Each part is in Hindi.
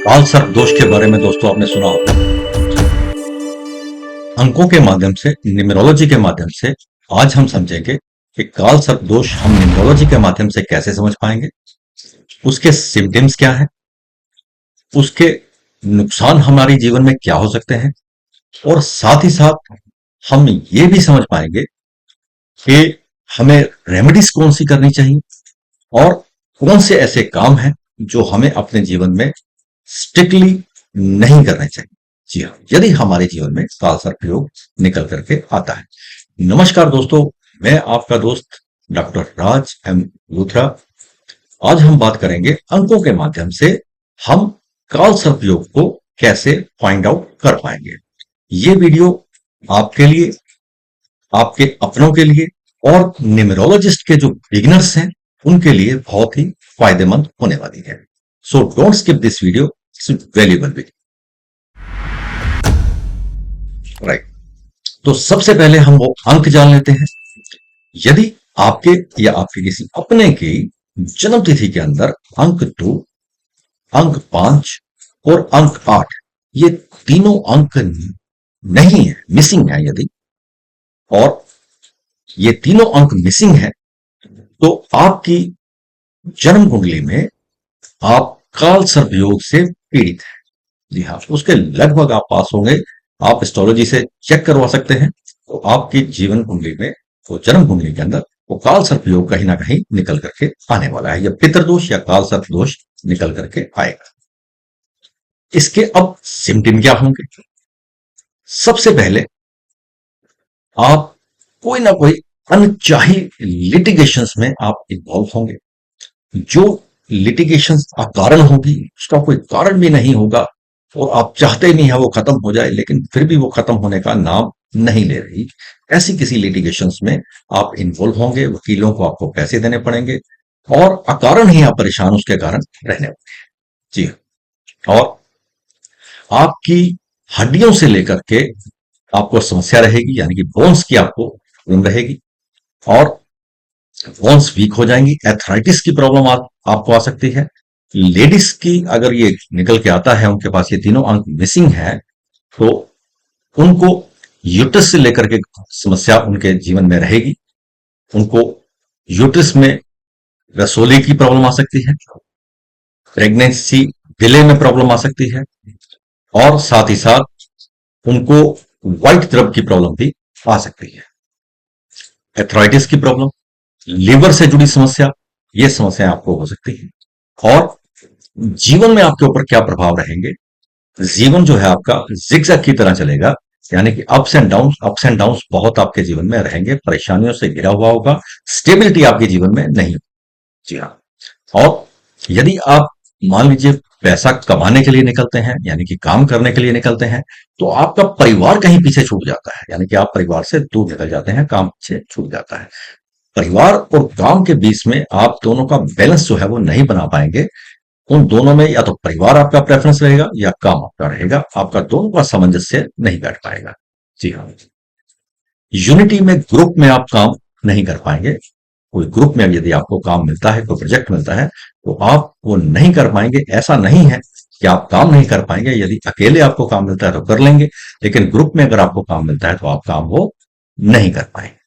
काल सर्प दोष के बारे में दोस्तों आपने सुना होगा। अंकों के माध्यम से, न्यूमरोलॉजी के माध्यम से आज हम समझेंगे कि काल सर्प दोष हम न्यूमरोलॉजी के माध्यम से कैसे समझ पाएंगे, उसके सिम्टम्स क्या है, उसके नुकसान हमारे जीवन में क्या हो सकते हैं, और साथ ही साथ हम ये भी समझ पाएंगे कि हमें रेमेडीज कौन सी करनी चाहिए और कौन से ऐसे काम हैं जो हमें अपने जीवन में स्ट्रिक्टली नहीं करने चाहिए। जी हाँ, यदि हमारे जीवन में काल सर्प योग निकल करके आता है। नमस्कार दोस्तों, मैं आपका दोस्त डॉक्टर राज एम लूथरा। आज हम बात करेंगे अंकों के माध्यम से हम काल सर्प योग को कैसे फाइंड आउट कर पाएंगे। ये वीडियो आपके लिए, आपके अपनों के लिए और न्यूमरोलॉजिस्ट के जो बिगिनर्स हैं उनके लिए बहुत ही फायदेमंद होने वाली है। So don't skip this video, it's valuable video. Right, तो सबसे पहले हम वो अंक जान लेते हैं। यदि आपके या आपके किसी अपने की जन्म तिथि के अंदर अंक 2, अंक 5 और अंक 8, ये तीनों अंक नहीं है, मिसिंग है, यदि और ये तीनों अंक मिसिंग है तो आपकी जन्म कुंडली में आप काल सर्प योग से पीड़ित हैं। जी हाँ, उसके लगभग आप पास होंगे। आप एस्ट्रोलॉजी से चेक करवा सकते हैं, तो आपकी जीवन कुंडली में, तो जन्म कुंडली के अंदर वो काल सर्प योग कहीं ना कहीं निकल करके आने वाला है, या पितृदोष या काल सर्प दोष निकल करके आएगा। इसके अब सिम्टम क्या होंगे? सबसे पहले आप कोई ना कोई अनचाही लिटिगेशंस में आप इन्वॉल्व होंगे। जो लिटिगेशंस अकारण होगी, उसका कोई कारण भी नहीं होगा और आप चाहते नहीं है वो खत्म हो जाए, लेकिन फिर भी वो खत्म होने का नाम नहीं ले रही, ऐसी किसी लिटिगेशंस में आप इन्वॉल्व होंगे। वकीलों को आपको पैसे देने पड़ेंगे और अकारण ही आप परेशान उसके कारण रहने वाले। जी हाँ। और आपकी हड्डियों से लेकर के आपको समस्या रहेगी, यानी कि बोन्स की आपको प्रॉब्लम रहेगी और बोन्स वीक हो जाएंगी। एथराइटिस की प्रॉब्लम आपको आ सकती है। लेडीज की अगर ये निकल के आता है, उनके पास ये तीनों अंक मिसिंग है, तो उनको यूट्रस से लेकर के समस्या उनके जीवन में रहेगी। उनको यूट्रस में रसोली की प्रॉब्लम आ सकती है, प्रेगनेंसी डिले में प्रॉब्लम आ सकती है और साथ ही साथ उनको व्हाइट द्रव की प्रॉब्लम भी आ सकती है। एथराइटिस की प्रॉब्लम, लिवर से जुड़ी समस्या, ये समस्याएं आपको हो सकती है। और जीवन में आपके ऊपर क्या प्रभाव रहेंगे? जीवन जो है आपका जिगजैग की तरह चलेगा, यानी कि अप्स एंड डाउन्स बहुत आपके जीवन में रहेंगे, परेशानियों से घिरा हुआ होगा, स्टेबिलिटी आपके जीवन में नहीं। जी हाँ। और यदि आप मान लीजिए पैसा कमाने के लिए निकलते हैं, यानी कि काम करने के लिए निकलते हैं, तो आपका परिवार कहीं पीछे छूट जाता है, यानी कि आप परिवार से दूर निकल जाते हैं, काम पीछे छूट जाता है। परिवार और काम के बीच में आप दोनों का बैलेंस जो है वो नहीं बना पाएंगे। उन दोनों में या तो परिवार आपका प्रेफरेंस रहेगा या काम आपका रहेगा, आपका दोनों का सामंजस्य नहीं बैठ पाएगा। जी हाँ। यूनिटी में, ग्रुप में आप काम नहीं कर पाएंगे। कोई ग्रुप में यदि आपको काम मिलता है, कोई प्रोजेक्ट मिलता है, तो आप वो नहीं कर पाएंगे। ऐसा नहीं है कि आप काम नहीं कर पाएंगे, यदि अकेले आपको काम मिलता है तो कर लेंगे, लेकिन ग्रुप में अगर आपको काम मिलता है तो आप काम वो नहीं कर पाएंगे।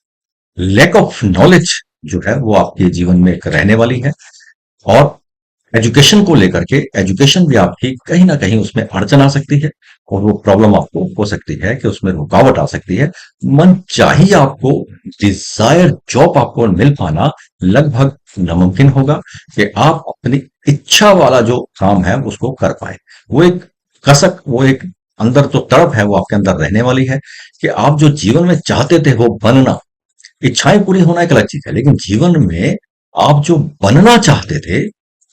लैक ऑफ नॉलेज जो है वो आपके जीवन में एक रहने वाली है। और एजुकेशन को लेकर के, एजुकेशन भी आपकी कहीं ना कहीं उसमें अड़चन आ सकती है और वो प्रॉब्लम आपको हो सकती है कि उसमें रुकावट आ सकती है। मन चाहिए आपको डिजायर जॉब आपको मिल पाना लगभग नामुमकिन होगा कि आप अपनी इच्छा वाला जो काम है उसको कर पाए। वो एक कसक, वो एक अंदर जो तड़प है वो आपके अंदर रहने वाली है कि आप जो जीवन में चाहते थे वो बनना। इच्छाएं पूरी होना एक अलग चीज है, लेकिन जीवन में आप जो बनना चाहते थे,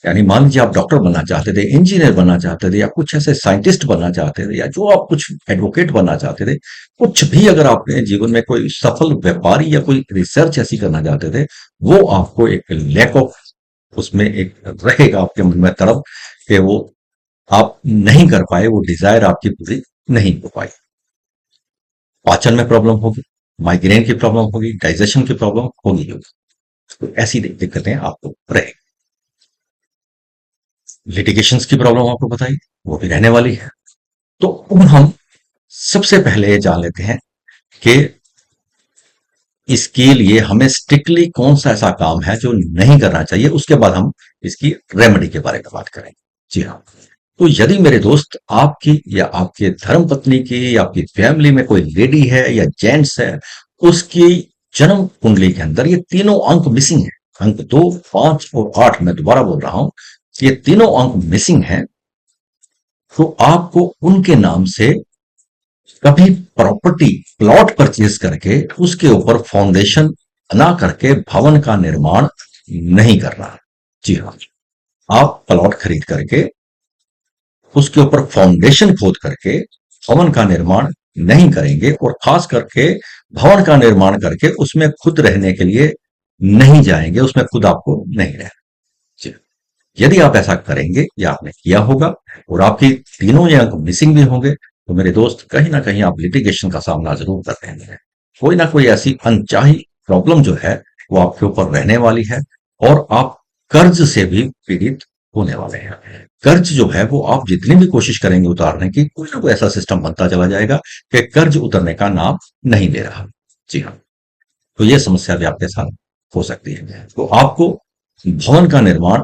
यानी मान लीजिए आप डॉक्टर बनना चाहते थे, इंजीनियर बनना चाहते थे, या कुछ ऐसे साइंटिस्ट बनना चाहते थे, या जो आप कुछ एडवोकेट बनना चाहते थे, कुछ भी अगर आपने जीवन में कोई सफल व्यापारी या कोई रिसर्च ऐसी करना चाहते थे, वो आपको एक लैक ऑफ, उसमें एक रहेगा आपके मन में तड़प कि वो आप नहीं कर पाए, वो डिजायर आपकी पूरी नहीं हो पाई। पाचन में प्रॉब्लम होगी, माइग्रेन की प्रॉब्लम होगी, डाइजेशन की प्रॉब्लम होगी। तो ऐसी दिक्कतें आपको रहेगी। लिटिगेशंस की प्रॉब्लम आपको बताई, वो भी रहने वाली है। तो अब हम सबसे पहले ये जान लेते हैं कि इसके लिए हमें स्ट्रिक्टली कौन सा ऐसा काम है जो नहीं करना चाहिए, उसके बाद हम इसकी रेमेडी के बारे में बात करेंगे। जी हाँ। तो यदि मेरे दोस्त आपकी या आपके धर्म पत्नी की या आपकी फैमिली में कोई लेडी है या जेंट्स है, उसकी जन्म कुंडली के अंदर ये तीनों अंक मिसिंग है, अंक 2, 5 और 8, मैं दोबारा बोल रहा हूं, ये तीनों अंक मिसिंग हैं, तो आपको उनके नाम से कभी प्रॉपर्टी प्लॉट परचेज करके उसके ऊपर फाउंडेशन बना करके भवन का निर्माण नहीं करना। जी हाँ। आप प्लॉट खरीद करके उसके ऊपर फाउंडेशन खोद करके भवन का निर्माण नहीं करेंगे, और खास करके भवन का निर्माण करके उसमें खुद रहने के लिए नहीं जाएंगे, उसमें खुद आपको नहीं रहना। जी। यदि आप ऐसा करेंगे या आपने किया होगा और आपकी तीनों ये अंक मिसिंग भी होंगे, तो मेरे दोस्त कहीं ना कहीं आप लिटिगेशन का सामना जरूर कर रहे हैं। कोई ना कोई ऐसी अनचाही प्रॉब्लम जो है वो आपके ऊपर रहने वाली है, और आप कर्ज से भी पीड़ित होने वाले हैं। कर्ज जो है वो आप जितनी भी कोशिश करेंगे उतारने की, कोई ना कोई ऐसा सिस्टम बनता चला जाएगा कि कर्ज उतरने का नाम नहीं ले रहा। जी हाँ। तो ये समस्या भी आपके साथ हो सकती है। तो आपको भवन का निर्माण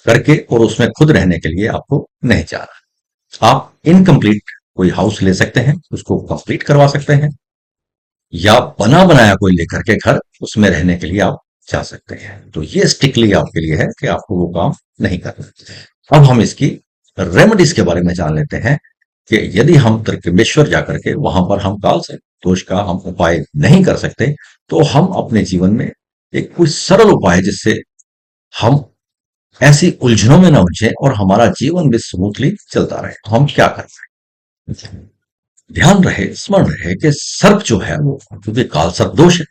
करके और उसमें खुद रहने के लिए आपको नहीं चाहना। आप इनकम्प्लीट कोई हाउस ले सकते हैं, उसको कंप्लीट करवा सकते हैं, या बना बनाया कोई लेकर के घर उसमें रहने के लिए आप जा सकते हैं। तो ये स्ट्रिक्टली आपके लिए है कि आपको वो काम नहीं करना। अब हम इसकी रेमेडीज के बारे में जान लेते हैं कि यदि हम त्रिकमेश्वर जाकर के वहां पर हम काल से दोष का हम उपाय नहीं कर सकते, तो हम अपने जीवन में एक कोई सरल उपाय जिससे हम ऐसी उलझनों में ना उलझे और हमारा जीवन भी स्मूथली चलता रहे, तो हम क्या कर सकते हैं? ध्यान रहे, स्मरण रहे कि सर्प जो है वो, क्योंकि काल सर्प दोष है,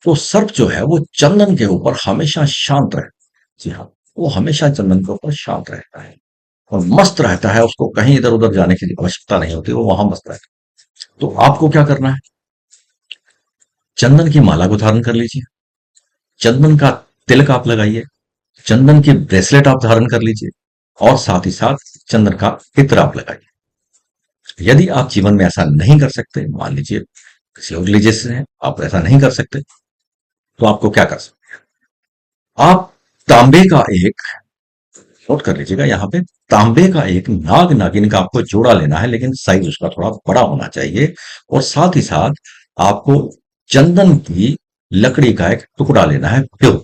तो सर्प जो है वो चंदन के ऊपर हमेशा शांत रहता है। जी हाँ। वो हमेशा चंदन के ऊपर शांत रहता है और मस्त रहता है, उसको कहीं इधर उधर जाने की आवश्यकता नहीं होती, वो वहां मस्त रहता है। तो आपको क्या करना है? चंदन की माला को धारण कर लीजिए, चंदन का तिलक आप लगाइए, चंदन की ब्रेसलेट आप धारण कर लीजिए, और साथ ही साथ चंदन का इत्र आप लगाइए। यदि आप जीवन में ऐसा नहीं कर सकते, मान लीजिए किसी और रिलीजियस से हैं, आप ऐसा नहीं कर सकते, तो आपको क्या कर सकते हैं? आप तांबे का एक, नोट कर लीजिएगा यहाँ पे, तांबे का एक नाग नागिन का आपको जोड़ा लेना है, लेकिन साइज उसका थोड़ा बड़ा होना चाहिए, और साथ ही साथ आपको चंदन की लकड़ी का एक टुकड़ा लेना है, प्योर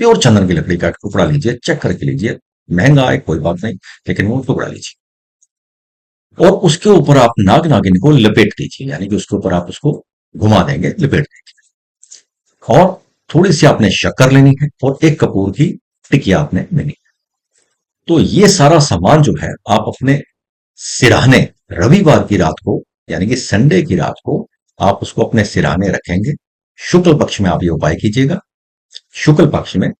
प्योर चंदन की लकड़ी का एक टुकड़ा लीजिए, चेक करके लीजिए, महंगा है कोई बात नहीं, लेकिन वो टुकड़ा लीजिए, और उसके ऊपर आप नाग नागिन को लपेट दीजिए, यानी कि उसके ऊपर आप उसको घुमा देंगे, लपेट देंगे, और थोड़ी सी आपने शक्कर लेनी है और एक कपूर की टिकिया आपने लेनी है। तो ये सारा सामान जो है आप अपने सिरहाने, रविवार की रात को, यानी कि संडे की रात को आप उसको अपने सिरहाने रखेंगे। शुक्ल पक्ष में आप ये उपाय कीजिएगा। शुक्ल पक्ष में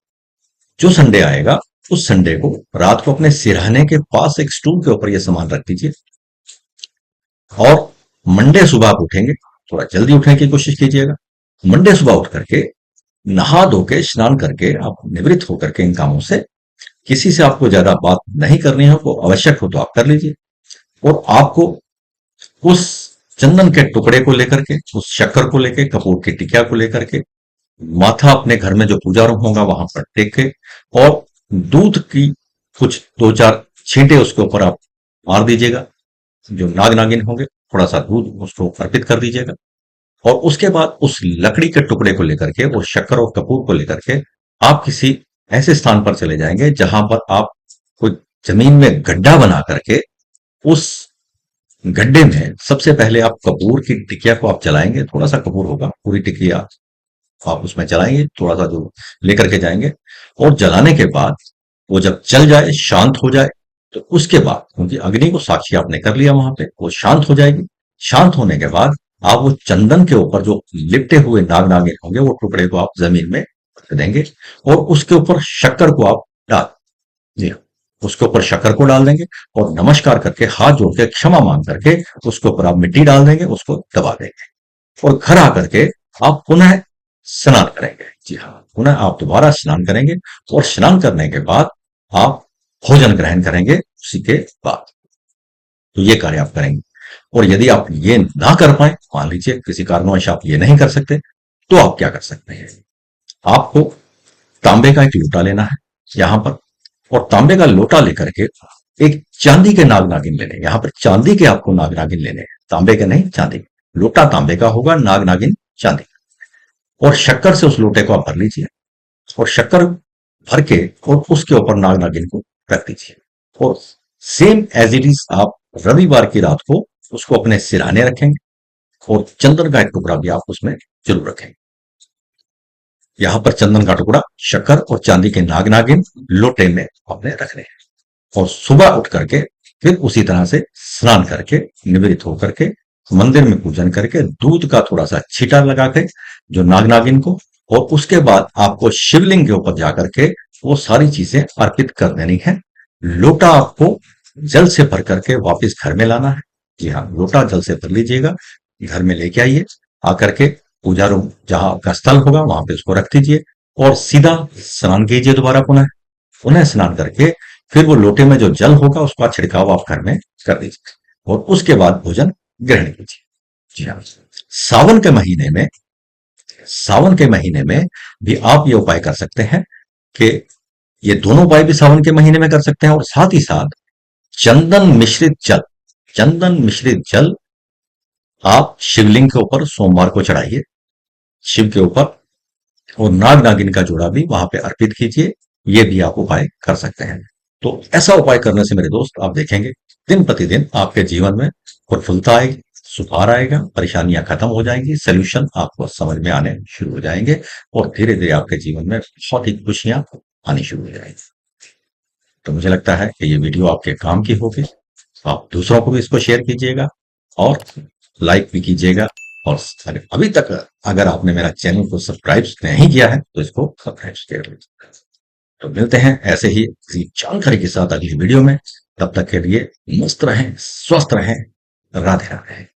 जो संडे आएगा, उस संडे को रात को अपने सिरहाने के पास एक स्टूल के ऊपर ये सामान रख दीजिए, और मंडे सुबह आप उठेंगे, थोड़ा जल्दी उठने की कोशिश कीजिएगा। मंडे सुबह उठ करके नहा धो के स्नान करके आप निवृत्त होकर के इन कामों से, किसी से आपको ज्यादा बात नहीं करनी है, वो आवश्यक हो तो आप कर लीजिए, और आपको उस चंदन के टुकड़े को लेकर के, उस शक्कर को लेकर, कपूर की टिकिया को लेकर के, माथा अपने घर में जो पूजा रूम होगा वहां पर टेक के, और दूध की कुछ 2-4 छींटे उसके ऊपर आप मार दीजिएगा, जो नाग नागिन होंगे, थोड़ा सा दूध उसको अर्पित कर दीजिएगा, और उसके बाद उस लकड़ी के टुकड़े को लेकर के, वो शक्कर और कपूर को लेकर के, आप किसी ऐसे स्थान पर चले जाएंगे जहां पर आप कोई जमीन में गड्ढा बना करके, उस गड्ढे में सबसे पहले आप कपूर की टिकिया को आप जलाएंगे, थोड़ा सा कपूर होगा, पूरी टिकिया आप उसमें जलाएंगे, थोड़ा सा जो लेकर के जाएंगे, और जलाने के बाद वो जब जल जाए, शांत हो जाए, तो उसके बाद, क्योंकि अग्नि को साक्षी आपने कर लिया वहां पे, वो शांत हो जाएगी। शांत होने के बाद आप वो चंदन के ऊपर जो लिपटे हुए नाग नागिन होंगे, वो टुकड़े को आप जमीन में रख देंगे, और उसके ऊपर शक्कर को आप डाल, जी हाँ, उसके ऊपर शक्कर को डाल देंगे, और नमस्कार करके हाथ जोड़ के क्षमा मांग करके उसके ऊपर आप मिट्टी डाल देंगे, उसको दबा देंगे, और घर आकर के आप पुनः स्नान करेंगे। जी हाँ, पुनः आप दोबारा स्नान करेंगे, और स्नान करने के बाद आप भोजन ग्रहण करेंगे उसी के बाद। तो ये कार्य आप करेंगे। और यदि आप ये ना कर पाए, मान लीजिए किसी कारणवश आप ये नहीं कर सकते, तो आप क्या कर सकते हैं? आपको तांबे का एक लोटा लेना है यहां पर, और तांबे का लोटा लेकर के एक चांदी के नाग नागिन लेने, यहां पर चांदी के आपको नाग नागिन लेने हैं, तांबे के नहीं, चांदी के। लोटा तांबे का होगा, नाग नागिन चांदी का। और शक्कर से उस लोटे को आप भर लीजिए, और शक्कर भर के और उसके ऊपर नाग नागिन को रख दीजिए। और सेम एज इट इज आप रविवार की रात को उसको अपने सिरहाने रखेंगे, और चंदन का एक टुकड़ा भी आप उसमें जरूर रखेंगे। यहां पर चंदन का टुकड़ा, शक्कर और चांदी के नाग नागिन लोटे में आपने रखने हैं। और सुबह उठ करके फिर उसी तरह से स्नान करके निवृत्त होकर के मंदिर में पूजन करके दूध का थोड़ा सा छींटा लगा के जो नाग नागिन को, और उसके बाद आपको शिवलिंग के ऊपर जाकर के वो सारी चीजें अर्पित कर देनी है। लोटा आपको जल से भर करके वापस घर में लाना है। जी हाँ, लोटा जल से भर लीजिएगा, घर में लेके आइए, आकर के पूजा रूम जहां आपका स्थल होगा वहां पे उसको रख दीजिए, और सीधा स्नान कीजिए दोबारा, पुनः पुनः स्नान करके फिर वो लोटे में जो जल होगा उसका छिड़काव आप घर में कर दीजिए, और उसके बाद भोजन ग्रहण कीजिए। जी हाँ, सावन के महीने में, सावन के महीने में भी आप ये उपाय कर सकते हैं कि ये दोनों उपाय भी सावन के महीने में कर सकते हैं। और साथ ही साथ चंदन मिश्रित जल, चंदन मिश्रित जल आप शिवलिंग के ऊपर सोमवार को चढ़ाइए, शिव के ऊपर, और नाग नागिन का जोड़ा भी वहां पे अर्पित कीजिए। ये भी आप उपाय कर सकते हैं। तो ऐसा उपाय करने से मेरे दोस्त आप देखेंगे दिन प्रतिदिन आपके जीवन में प्रफुल्लता आएगी, सुधार आएगा, परेशानियां खत्म हो जाएंगी, सोल्यूशन आपको समझ में आने शुरू हो जाएंगे, और धीरे धीरे आपके जीवन में बहुत ही खुशियां आनी शुरू हो जाएंगी। तो मुझे लगता है कि ये वीडियो आपके काम की होगी। आप दूसरों को भी इसको शेयर कीजिएगा और लाइक भी कीजिएगा। और अभी तक अगर आपने मेरा चैनल को सब्सक्राइब नहीं किया है तो इसको सब्सक्राइब कर लीजिए। तो मिलते हैं ऐसे ही किसी जानकारी के साथ अगली वीडियो में। तब तक के लिए मस्त रहें, स्वस्थ रहें, राधे राधे।